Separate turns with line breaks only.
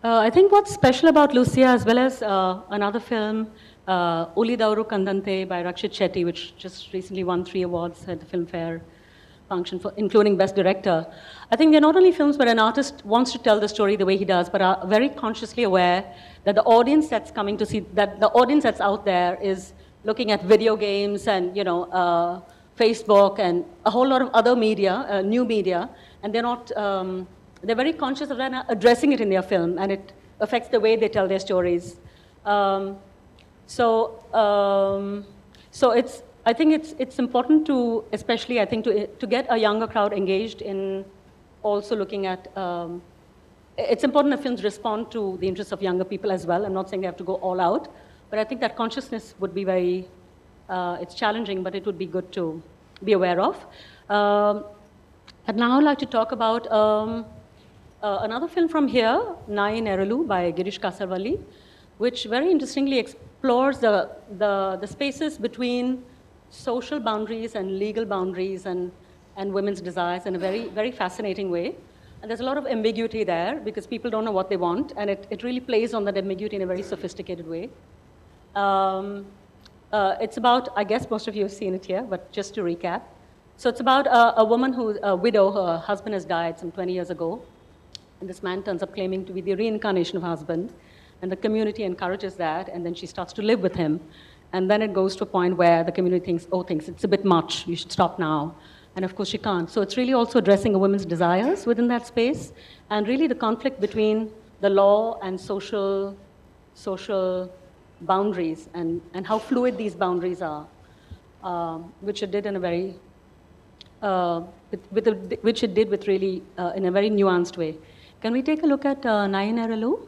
I think what's special about Lucia, as well as another film, Uli Dauru Kandante by Rakshit Shetty, which just recently won 3 awards at the Film Fair function, including Best Director. I think they're not only films where an artist wants to tell the story the way he does, but are very consciously aware that the audience that's coming to see, that the audience that's out there is looking at video games and, Facebook and a whole lot of other media, new media, and they're not, they're very conscious of that and addressing it in their film, and it affects the way they tell their stories. So I think it's important to, especially I think to get a younger crowd engaged in also looking at, it's important that films respond to the interests of younger people as well. I'm not saying they have to go all out, but I think that consciousness would be very, it's challenging, but it would be good to be aware of. I'd now like to talk about another film from here, Nai Nerulu by Girish Kasarwalli, which very interestingly explores the spaces between social boundaries and legal boundaries and women's desires in a very, very fascinating way. And there's a lot of ambiguity there because people don't know what they want, and it really plays on that ambiguity in a very sophisticated way. It's about, I guess most of you have seen it here, but just to recap. So it's about a woman who's a widow. Her husband has died some 20 years ago, and this man turns up claiming to be the reincarnation of her husband, and the community encourages that, and then she starts to live with him. And then it goes to a point where the community thinks it's a bit much, you should stop now. And of course she can't. So it's really also addressing a woman's desires within that space, and really the conflict between the law and social boundaries, and how fluid these boundaries are, which it did in a very, which it did with really, in a very nuanced way. Can we take a look at Nai Nerulu?